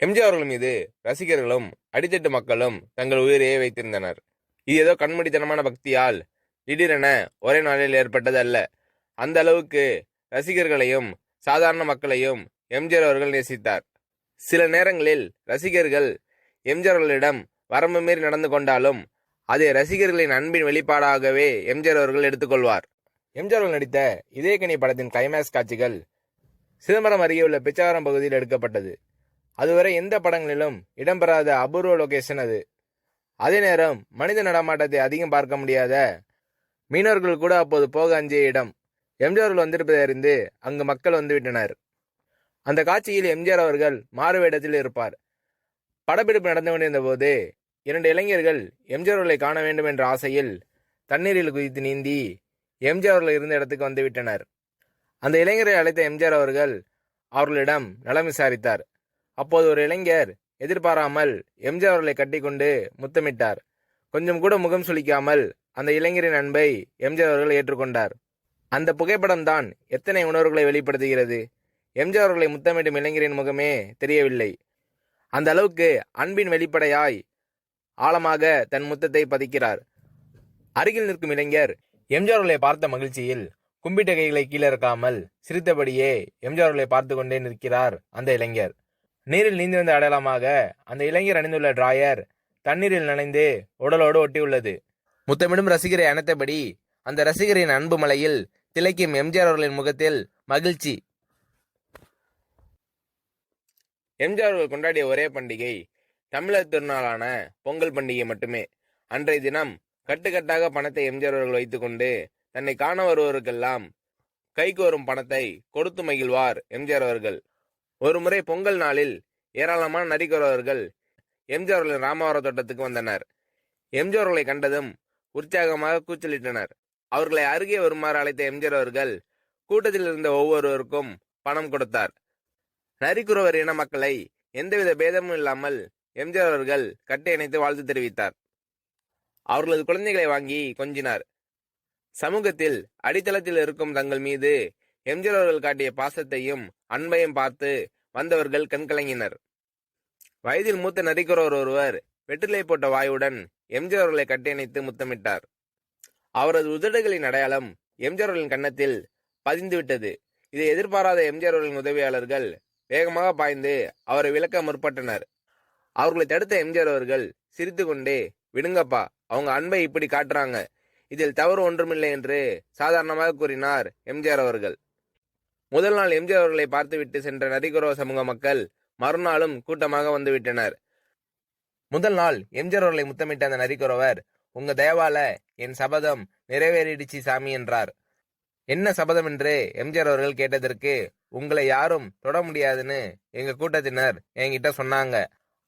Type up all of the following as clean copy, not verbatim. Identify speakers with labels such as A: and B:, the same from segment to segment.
A: எம்ஜிஆர் அவர்கள் மீது ரசிகர்களும் அடித்தட்டு மக்களும் தங்கள் உயிரையே வைத்திருந்தனர். இது ஏதோ கண்மூடித்தனமான பக்தியால் திடீரென ஒரே நாளில் ஏற்பட்டது அல்ல. அந்த அளவுக்கு ரசிகர்களையும் சாதாரண மக்களையும் எம்ஜிஆர் அவர்கள் நேசித்தார். சில நேரங்களில் ரசிகர்கள் எம்ஜிஆர் அவர்களிடம் வரம்பு மீறி நடந்து கொண்டாலும் அதை ரசிகர்களின் அன்பின் வெளிப்பாடாகவே எம்ஜிஆர் அவர்கள் எடுத்துக்கொள்வார். எம்ஜிஆர் அவர்கள் நடித்த இதயக்கனி படத்தின் கிளைமேக்ஸ் காட்சிகள் சிதம்பரம் அருகே உள்ள பிச்சாவரம் பகுதியில் எடுக்கப்பட்டது. அதுவரை எந்த படங்களிலும் இடம்பெறாத அபூர்வ லொகேஷன் அது. அதே நேரம் மனித நடமாட்டத்தை அதிகம் பார்க்க முடியாத மீனவர்கள் கூட அப்போது போக அஞ்சிய இடம். எம்ஜிஆர் அவர்கள் வந்திருப்பதை அறிந்து அங்கு மக்கள் வந்துவிட்டனர். அந்த காட்சியில் எம்ஜிஆர் அவர்கள் மாறு வேடத்தில் இருப்பார். படப்பிடிப்பு நடந்து கொண்டிருந்த போது 2 இளைஞர்கள் எம்ஜிஆர் அவர்களை காண வேண்டும் என்ற ஆசையில் தண்ணீரில் குதித்து நீந்தி எம்ஜிஆர் அவர்கள் இருந்த இடத்துக்கு வந்துவிட்டனர். அந்த இளைஞரை அழைத்த எம்ஜிஆர் அவர்கள் அவர்களிடம் நலம் விசாரித்தார். அப்போது ஒரு இளைஞர் எதிர்பாராமல் எம்ஜிஆர் அவர்களை கட்டிக்கொண்டு முத்தமிட்டார். கொஞ்சம் கூட முகம் சுளிக்காமல் அந்த இளைஞரின் அன்பை எம்ஜிஆர் அவர்கள் ஏற்றுக்கொண்டார். அந்த புகைப்படம் தான் எத்தனை உணர்வுகளை வெளிப்படுத்துகிறது. எம்ஜிஆர் அவர்களை முத்தமிடும் இளைஞரின் முகமே தெரியவில்லை. அந்த அளவுக்கு அன்பின் வெளிப்படையாய் ஆழமாக தன் முத்தத்தை பதிக்கிறார். அருகில் நிற்கும் இளைஞர் எம்ஜிஆர் அவர்களை பார்த்த மகிழ்ச்சியில் கும்பிட்ட கைகளை கீழே இறக்காமல் சிரித்தபடியே எம்ஜிஆர் அவர்களை பார்த்து கொண்டே நிற்கிறார் அந்த இளைஞர். நீரில் நீந்தி வந்த அடையாளமாக அந்த இளைஞர் அணிந்துள்ள டிராயர் தண்ணீரில் நனைந்து உடலோடு ஒட்டியுள்ளது. முத்தமிடும் ரசிகரை அணைத்தபடி அந்த ரசிகரின் அன்பு மலையில் திளைக்கும் எம்ஜிஆர் அவர்களின் முகத்தில் மகிழ்ச்சி. எம்ஜிஆர் அவர்கள் கொண்டாடிய ஒரே பண்டிகை தமிழர் திருநாளான பொங்கல் பண்டிகை மட்டுமே. அன்றைய தினம் கட்டுக்கட்டாக பணத்தை எம்ஜிஆர் அவர்கள் வைத்துக்கொண்டு தன்னை காண வருவோருக்கெல்லாம் கைக்கு வரும் பணத்தை கொடுத்து மகிழ்வார் எம்ஜிஆர் அவர்கள். ஒரு முறை பொங்கல் நாளில் ஏராளமான நரிக்குறவர்கள் எம்ஜிஆர் அவர்களின் ராமவரம் தோட்டத்துக்கு வந்தனர். எம்ஜிஆர் அவர்களை கண்டதும் உற்சாகமாக கூச்சலிட்டனர். அவர்களை அருகே வருமாறு அழைத்த எம்ஜிஆர் அவர்கள் கூட்டத்தில் இருந்த ஒவ்வொருவருக்கும் பணம் கொடுத்தார். நரிக்குறவர் இன மக்களை எந்தவித பேதமும் இல்லாமல் எம்ஜிஆர் அவர்கள் கட்டி அணைத்து வாழ்த்து தெரிவித்தார். அவர்களது குழந்தைகளை வாங்கி கொஞ்சினார். சமூகத்தில் அடித்தளத்தில் இருக்கும் தங்கள் மீது எம்ஜிஆர் அவர்கள் காட்டிய பாசத்தையும் அன்பையும் பார்த்து வந்தவர்கள் கண்கலங்கினர். வயதில் மூத்த நரிக்குறவர் ஒருவர் வெற்றிலை போட்ட வாயுடன் எம்ஜிஆர் அவர்களை கட்டியணைத்து முத்தமிட்டார். அவரது உதடுகளின் அடையாளம் எம்ஜிஆர் அவர்களின் கன்னத்தில் பதிந்துவிட்டது. இதை எதிர்பாராத எம்ஜிஆர் அவர்களின் உதவியாளர்கள் வேகமாக பாய்ந்து அவரை விளக்க முற்பட்டனர். அவர்களை தடுத்த எம்ஜிஆர் அவர்கள் சிரித்து கொண்டே, விடுங்கப்பா, அவங்க அன்பை இப்படி காட்டுறாங்க, இதில் தவறு ஒன்றுமில்லை என்று சாதாரணமாக கூறினார் எம்ஜிஆர் அவர்கள். முதல் நாள் எம்ஜிஆர் அவர்களை பார்த்துவிட்டு சென்ற நரிக்குறவ சமூக மக்கள் மறுநாளும் கூட்டமாக வந்துவிட்டனர். முதல் நாள் எம்ஜிஆர் அவர்களை முத்தமிட்ட அந்த நரிக்குறவர், உங்க தயவால என் சபதம் நிறைவேறிடுச்சு சாமி என்றார். என்ன சபதம் என்று எம்ஜிஆர் அவர்கள் கேட்டதற்கு, உங்களை யாரும் தொட முடியாதுன்னு எங்க கூட்டத்தினர் என்கிட்ட சொன்னாங்க.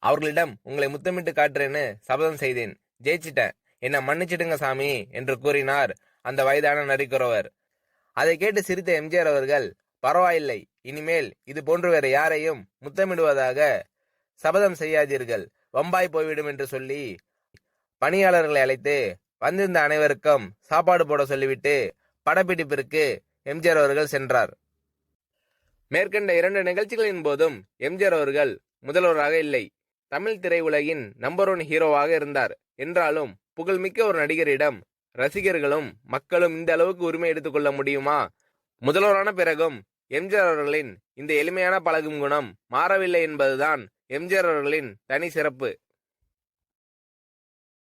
A: அவர்களிடம் உங்களை முத்தமிட்டு காட்டுறேன்னு சபதம் செய்தேன். ஜெயிச்சிட்டேன், என்னை மன்னிச்சிடுங்க சாமி என்று கூறினார் அந்த வயதான நரிக்குறவர். அதை கேட்டு சிரித்த எம்ஜிஆர் அவர்கள், பரவாயில்லை, இனிமேல் இது போன்று வேற யாரையும் முத்தமிடுவதாக சபதம் செய்யாதீர்கள், வம்பாய் போய்விடும் என்று சொல்லி பணியாளர்களை அழைத்து வந்திருந்த அனைவருக்கும் சாப்பாடு போட சொல்லிவிட்டு படப்பிடிப்பிற்கு எம்ஜிஆர் அவர்கள் சென்றார். மேற்கண்ட 2 நிகழ்ச்சிகளின் போதும் எம்ஜிஆர் அவர்கள் முதல்வராக இல்லை. தமிழ் திரையுலகின் நம்பர் 1 ஹீரோவாக இருந்தார். என்றாலும் புகழ்மிக்க ஒரு நடிகரிடம் ரசிகர்களும் மக்களும் இந்த அளவுக்கு உரிமை எடுத்துக்கொள்ள முடியுமா? முதல்வரான பிறகும் எம்ஜிஆர் அவர்களின் இந்த எளிமையான பழகும் குணம் மாறவில்லை என்பதுதான் எம்ஜிஆர் அவர்களின் தனி சிறப்பு.